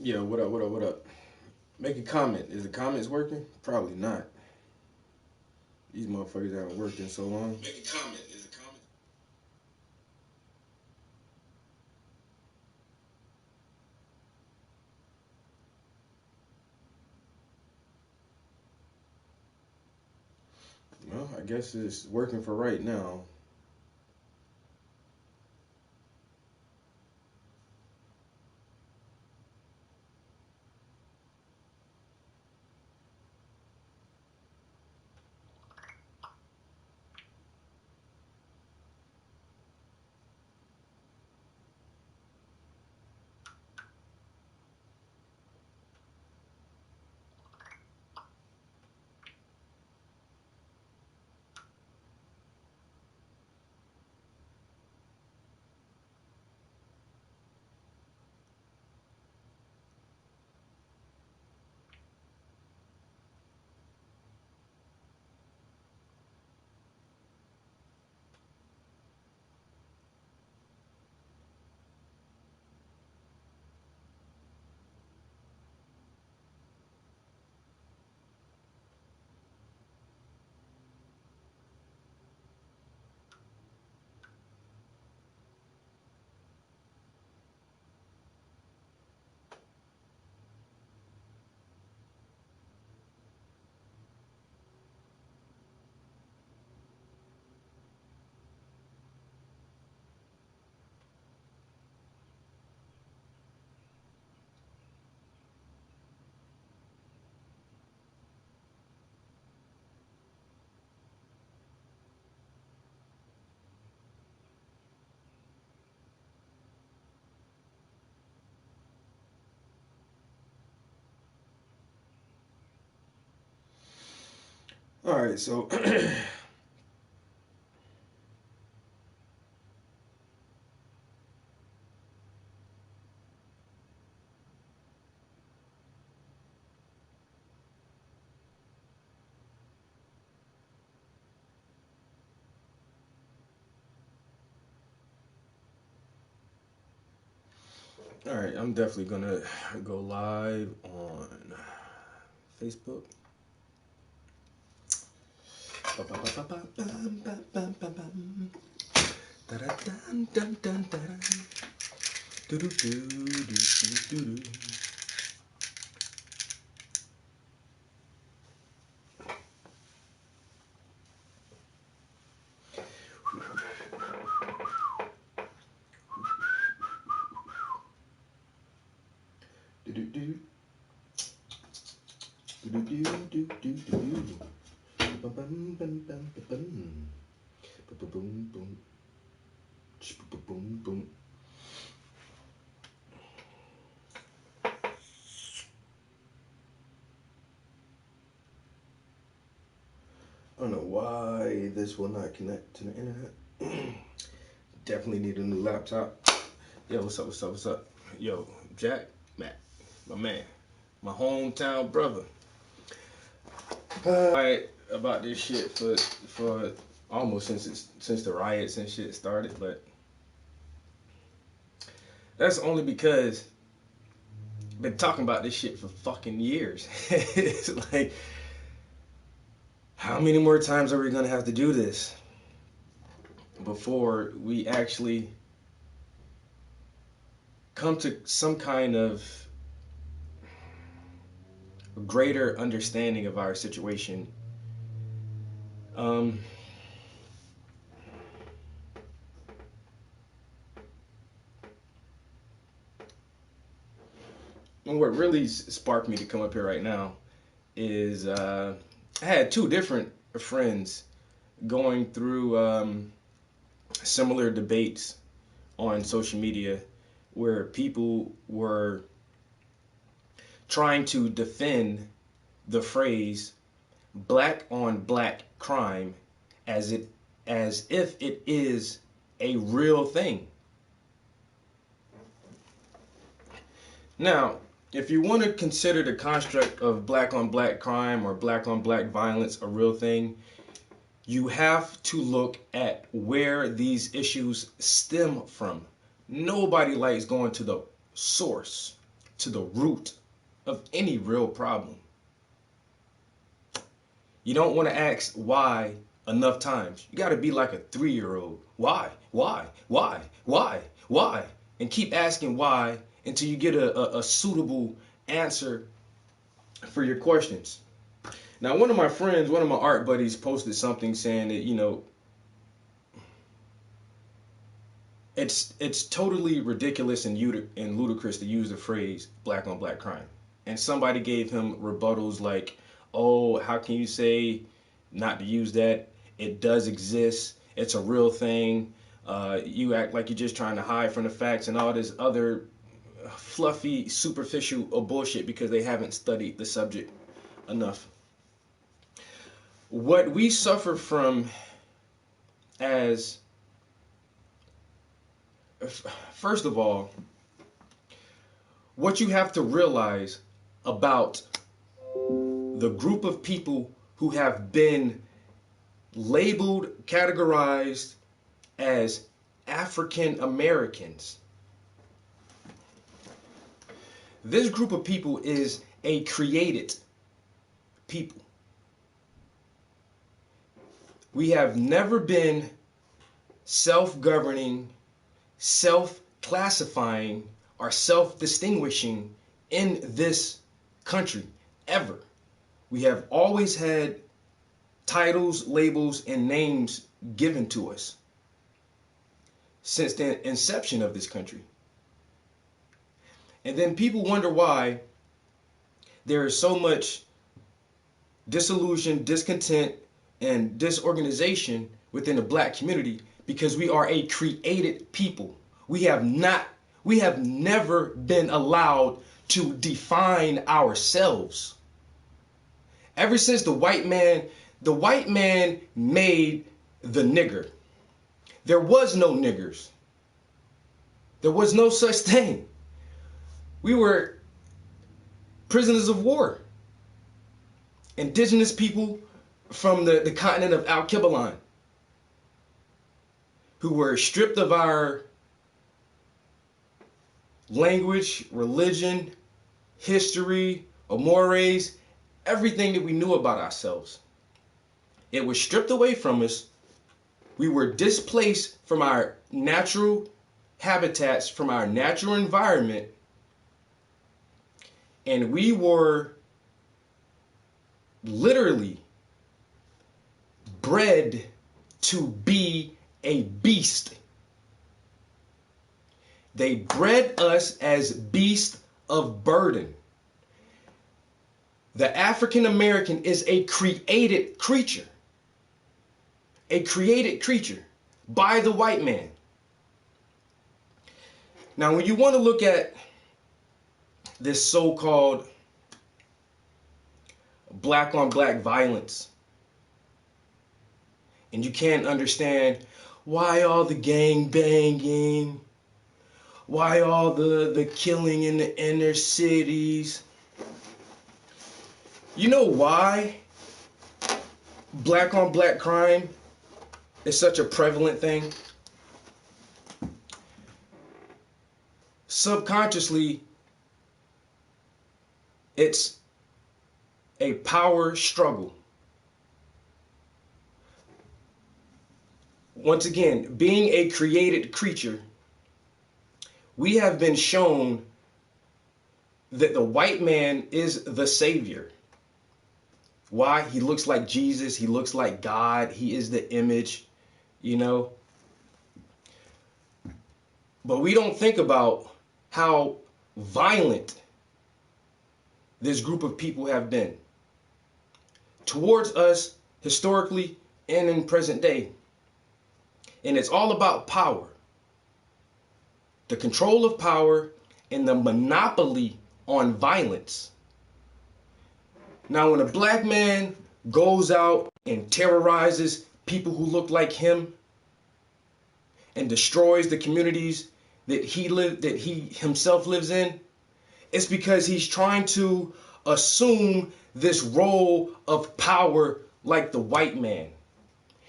Yeah, what up, what up, what up? Make a comment. Is the comments working? Probably not. These motherfuckers haven't worked in so long. Make a comment. Is the comment? Well, I guess it's working for right now. All right, so all right, I'm definitely gonna go live on Facebook. I don't know why this will not connect to the internet. Definitely need a new laptop. Yo, what's up, what's up, what's up? Yo, Jack, Matt, my man, my hometown brother. Right about this shit for almost since the riots and shit started, but that's only because I've been talking about this shit for fucking years. It's like, how many more times are we gonna have to do this before we actually come to some kind of greater understanding of our situation? Um, and what really sparked me to come up here right now is I had two different friends going through similar debates on social media where people were trying to defend the phrase black on black crime as it as if it is a real thing. Now, if you want to consider the construct of black on black crime or black on black violence a real thing, you have to look at where these issues stem from. Nobody likes going to the source to the root of any real problem. You don't want to ask why enough times. You got to be like a 3-year-old. Why? Why? Why? Why? Why? And keep asking why until you get a suitable answer for your questions. Now, one of my friends, one of my art buddies posted something saying that, it's totally ridiculous and ludicrous to use the phrase black on black crime. And somebody gave him rebuttals like, oh, how can you say not to use that? It does exist. It's a real thing. You act like you're just trying to hide from the facts and all this other fluffy, superficial bullshit because they haven't studied the subject enough. What we suffer from as, first of all, what you have to realize about the group of people who have been labeled, categorized as African Americans. This group of people is a created people. We have never been self-governing, self-classifying, or self-distinguishing in this country, ever. We have always had titles, labels, and names given to us since the inception of this country. And then people wonder why there is so much disillusion, discontent, and disorganization within the black community, because we are a created people. We have never been allowed to define ourselves. Ever since the white man made the nigger. There was no niggers. There was no such thing. We were prisoners of war. Indigenous people from the continent of Alkebulan, who were stripped of our language, religion, history, mores, everything that we knew about ourselves. It was stripped away from us. We were displaced from our natural habitats, from our natural environment, and we were literally bred to be a beast. They bred us as beasts of burden. The African American is a created creature. A created creature by the white man. Now, when you want to look at this so-called black on black violence, and you can't understand why all the gang banging, why all the killing in the inner cities. You know why black on black crime is such a prevalent thing? Subconsciously, it's a power struggle. Once again, being a created creature, we have been shown that the white man is the savior. Why? He looks like Jesus. He looks like God. He is the image, But we don't think about how violent this group of people have been towards us historically and in present day. And it's all about power. The control of power and the monopoly on violence. Now, when a black man goes out and terrorizes people who look like him and destroys the communities that he himself lives in, it's because he's trying to assume this role of power like the white man.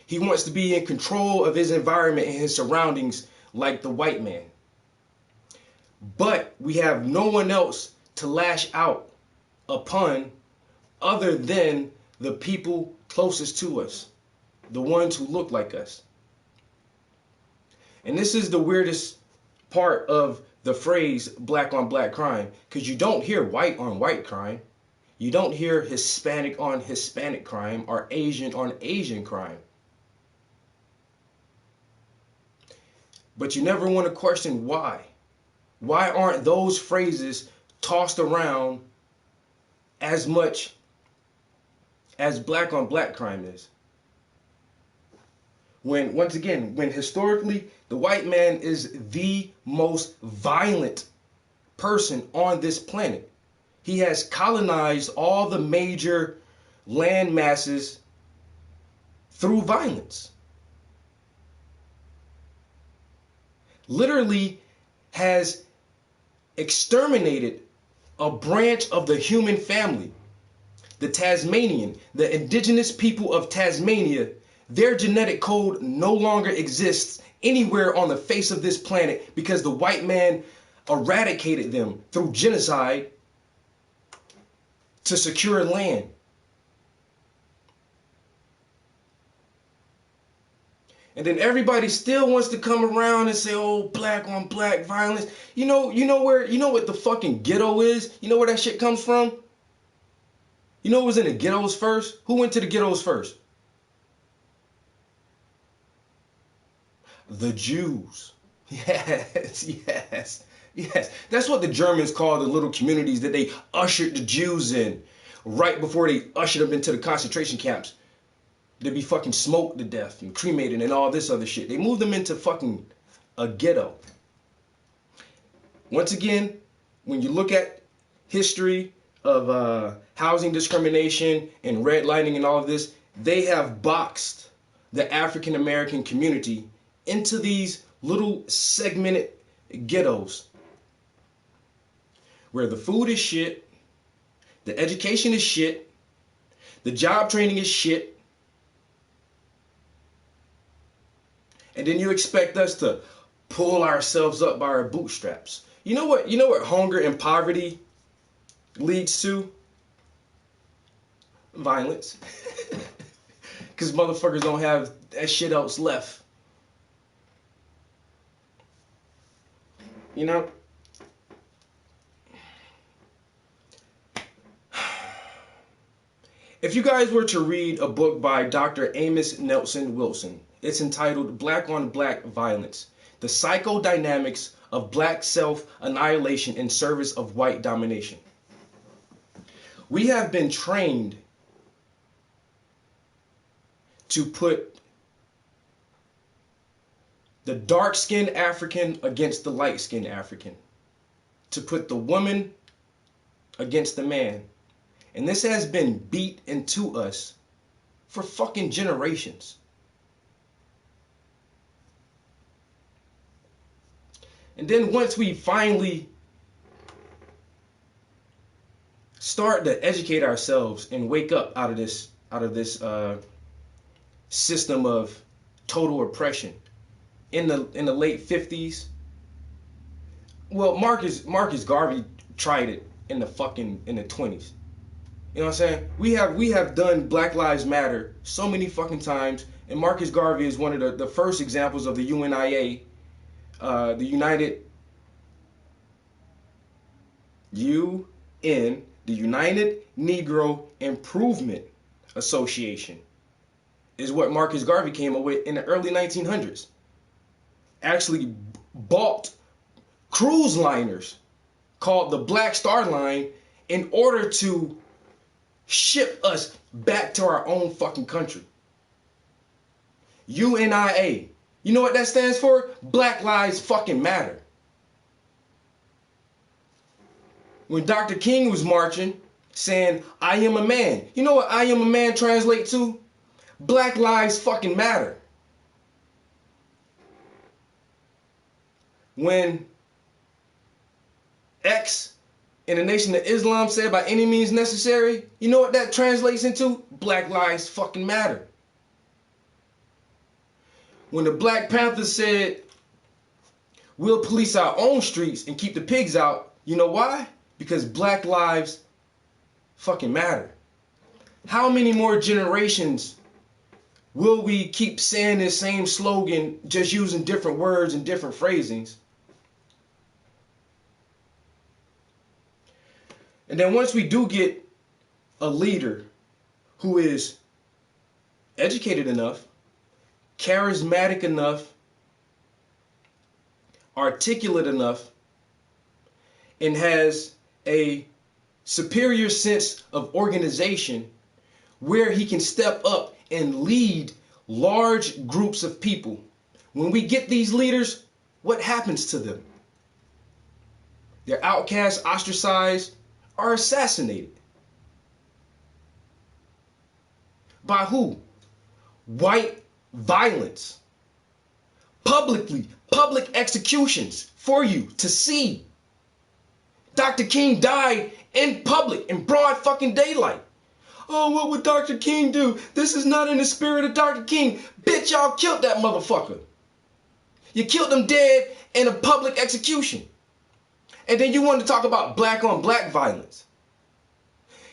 He wants to be in control of his environment and his surroundings like the white man. But we have no one else to lash out upon other than the people closest to us, the ones who look like us. And this is the weirdest part of the phrase black on black crime, because you don't hear white on white crime. You don't hear Hispanic on Hispanic crime or Asian on Asian crime. But you never want to question why. Why aren't those phrases tossed around as much as black on black crime is? When, once again, when historically the white man is the most violent person on this planet. He has colonized all the major land masses through violence. Literally has exterminated a branch of the human family. The Tasmanian, the indigenous people of Tasmania, their genetic code no longer exists anywhere on the face of this planet because the white man eradicated them through genocide to secure land. And then everybody still wants to come around and say, oh, black on black violence. You know what the fucking ghetto is? You know where that shit comes from? You know who was in the ghettos first? Who went to the ghettos first? The Jews. Yes. That's what the Germans called the little communities that they ushered the Jews in right before they ushered them into the concentration camps. They'd be fucking smoked to death and cremated and all this other shit. They moved them into fucking a ghetto. Once again, when you look at history of housing discrimination and redlining and all of this, they have boxed the African American community into these little segmented ghettos where the food is shit, the education is shit, the job training is shit, and then you expect us to pull ourselves up by our bootstraps. You know what hunger and poverty leads to? Violence. Because motherfuckers don't have that shit else left. You know? If you guys were to read a book by Dr. Amos Nelson Wilson, it's entitled Black on Black Violence, The Psychodynamics of Black Self-Annihilation in Service of White Domination. We have been trained to put the dark-skinned African against the light-skinned African, to put the woman against the man. And this has been beat into us for fucking generations. And then once we finally start to educate ourselves and wake up out of this system of total oppression in the late 50s. Well, Marcus Garvey tried it in the 20s. You know what I'm saying? We have done Black Lives Matter so many fucking times, and Marcus Garvey is one of the first examples of the UNIA, the United Negro Improvement Association, is what Marcus Garvey came up with in the early 1900s. Actually bought cruise liners called the Black Star Line in order to ship us back to our own fucking country. UNIA. You know what that stands for? Black Lives fucking Matter. When Dr. King was marching saying, I am a man. You know what I am a man translate to? Black Lives fucking matter. When X in the Nation of Islam said by any means necessary, you know what that translates into? Black Lives fucking matter. When the Black Panthers said, we'll police our own streets and keep the pigs out, you know why? because black lives fucking matter. How many more generations will we keep saying this same slogan, just using different words and different phrasings? And then once we do get a leader who is educated enough, charismatic enough, articulate enough, and has a superior sense of organization where he can step up and lead large groups of people. When we get these leaders, what happens to them? They're outcast, ostracized, or assassinated. By who? White violence. Public executions for you to see. Dr. King died in public, in broad fucking daylight. Oh, what would Dr. King do? This is not in the spirit of Dr. King. Bitch, y'all killed that motherfucker. You killed him dead in a public execution. And then you want to talk about black on black violence.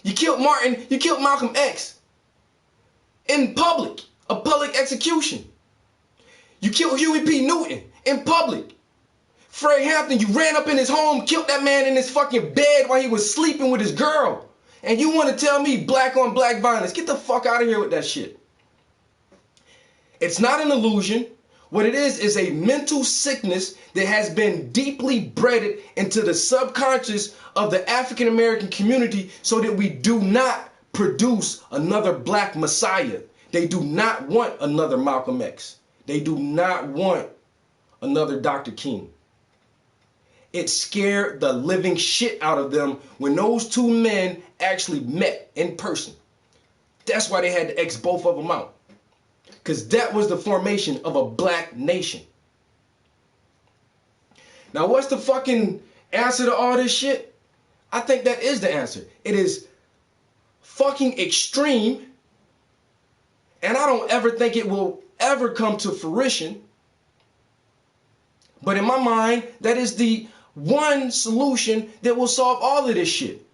You killed Martin, you killed Malcolm X in public, a public execution. You killed Huey P. Newton in public. Fred Hampton, you ran up in his home, killed that man in his fucking bed while he was sleeping with his girl. And you want to tell me black on black violence? Get the fuck out of here with that shit. It's not an illusion. What it is a mental sickness that has been deeply bred into the subconscious of the African American community so that we do not produce another black messiah. They do not want another Malcolm X. They do not want another Dr. King. It scared the living shit out of them when those two men actually met in person. That's why they had to X both of them out. Because that was the formation of a black nation. Now, what's the fucking answer to all this shit? I think that is the answer. It is fucking extreme. And I don't ever think it will ever come to fruition. But in my mind, that is the one solution that will solve all of this shit.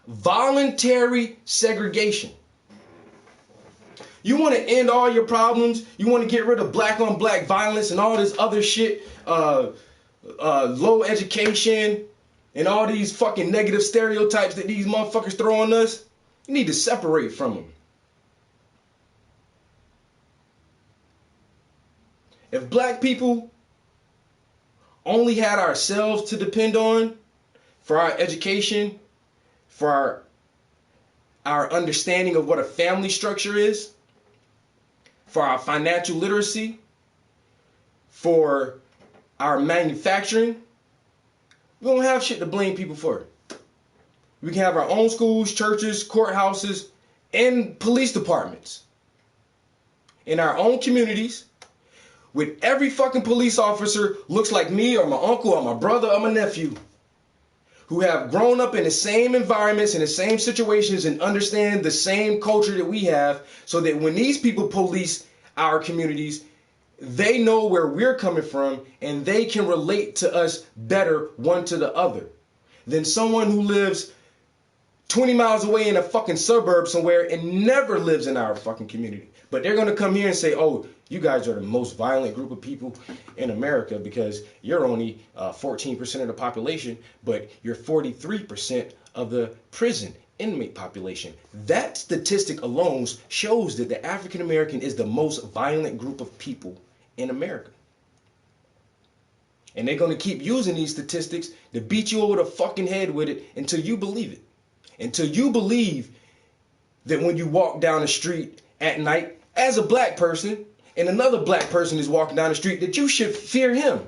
Voluntary segregation. You want to end all your problems? You want to get rid of black on black violence and all this other shit, low education and all these fucking negative stereotypes that these motherfuckers throw on us? You need to separate from them. If black people only had ourselves to depend on for our education, for our understanding of what a family structure is, for our financial literacy, for our manufacturing, we don't have shit to blame people for. We can have our own schools, churches, courthouses, and police departments in our own communities, with every fucking police officer looks like me or my uncle or my brother or my nephew, who have grown up in the same environments, in the same situations, and understand the same culture that we have, so that when these people police our communities, they know where we're coming from and they can relate to us better one to the other than someone who lives 20 miles away in a fucking suburb somewhere and never lives in our fucking community. But they're going to come here and say, oh, you guys are the most violent group of people in America because you're only 14% of the population, but you're 43% of the prison inmate population. That statistic alone shows that the African American is the most violent group of people in America. And they're going to keep using these statistics to beat you over the fucking head with it until you believe it. Until you believe that when you walk down the street at night as a black person and another black person is walking down the street, that you should fear him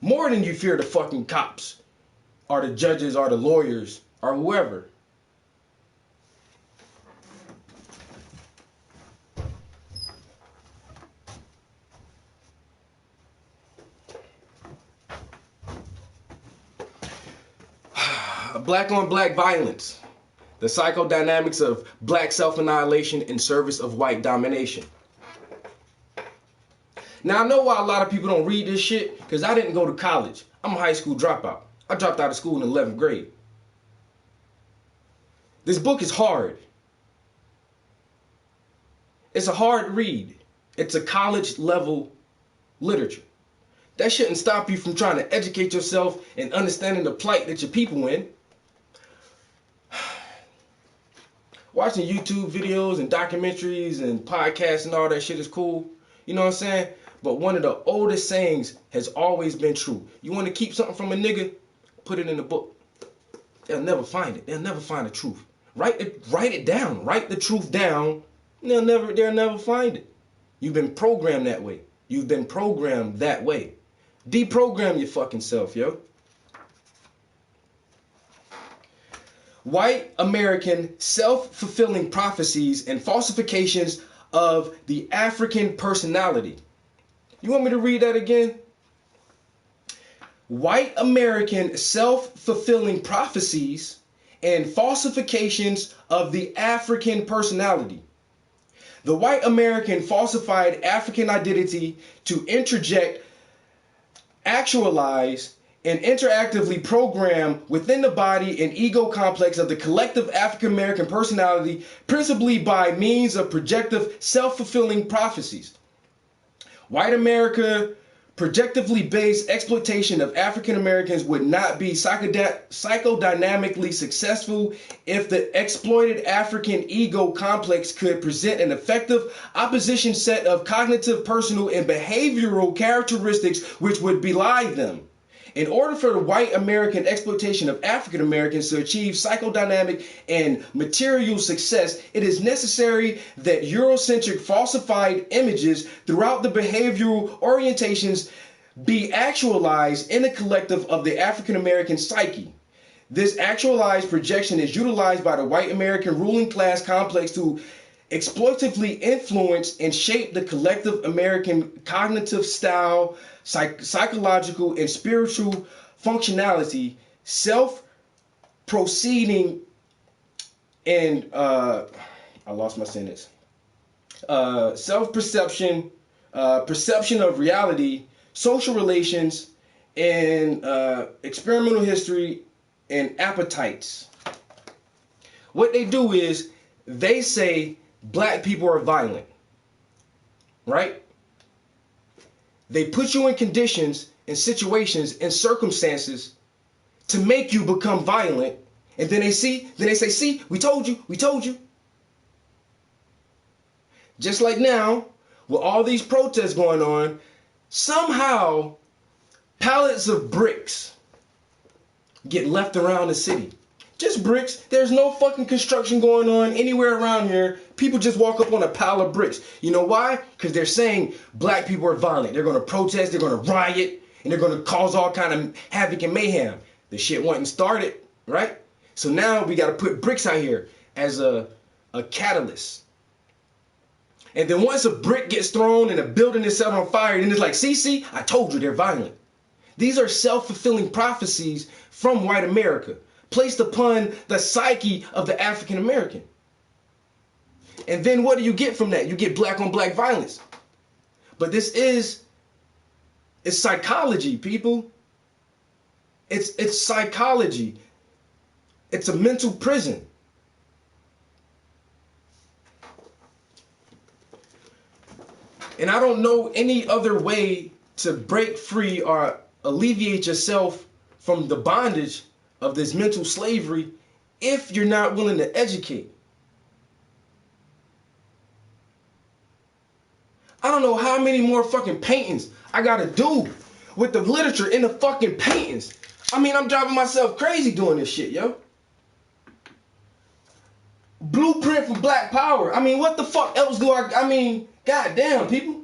more than you fear the fucking cops or the judges or the lawyers or whoever. Black on black violence. The psychodynamics of black self-annihilation in service of white domination. Now, I know why a lot of people don't read this shit, because I didn't go to college. I'm a high school dropout. I dropped out of school in 11th grade. This book is hard. It's a hard read. It's a college level literature. That shouldn't stop you from trying to educate yourself and understanding the plight that your people in. Watching YouTube videos and documentaries and podcasts and all that shit is cool. You know what I'm saying? But one of the oldest sayings has always been true. You want to keep something from a nigga? Put it in a book. They'll never find it. They'll never find the truth. Write it down. Write the truth down. They'll never find it. You've been programmed that way. You've been programmed that way. Deprogram your fucking self, yo. White American self-fulfilling prophecies and falsifications of the African personality. You want me to read that again? White American self-fulfilling prophecies and falsifications of the African personality. The white American falsified African identity to interject, actualize, and interactively program within the body an ego complex of the collective African American personality, principally by means of projective self-fulfilling prophecies. White America projectively based exploitation of African Americans would not be psychodynamically successful if the exploited African ego complex could present an effective opposition set of cognitive, personal, and behavioral characteristics which would belie them. In order for the white American exploitation of African Americans to achieve psychodynamic and material success, it is necessary that Eurocentric falsified images throughout the behavioral orientations be actualized in the collective of the African American psyche. This actualized projection is utilized by the white American ruling class complex to exploitatively influence and shape the collective American cognitive style, psychological and spiritual functionality, self-proceeding, and I lost my sentence. Self-perception, perception of reality, social relations, and experimental history and appetites. What they do is they say black people are violent, right? They put you in conditions and situations and circumstances to make you become violent. And then they say, see, we told you. Just like now, with all these protests going on, somehow pallets of bricks get left around the city. Just bricks. There's no fucking construction going on anywhere around here. People just walk up on a pile of bricks. You know why? Because they're saying black people are violent. They're going to protest. They're going to riot. And they're going to cause all kind of havoc and mayhem. The shit wasn't started, right? So now we got to put bricks out here as a catalyst. And then once a brick gets thrown and a building is set on fire, then it's like, see, I told you they're violent. These are self-fulfilling prophecies from white America, placed upon the psyche of the African American. And then what do you get from that? You get black on black violence. But it's psychology, people. It's psychology. It's a mental prison. And I don't know any other way to break free or alleviate yourself from the bondage of this mental slavery if you're not willing to educate. I don't know how many more fucking paintings I gotta do with the literature in the fucking paintings. I mean, I'm driving myself crazy doing this shit, yo. Blueprint for Black Power. I mean, what the fuck else do I mean, goddamn, people.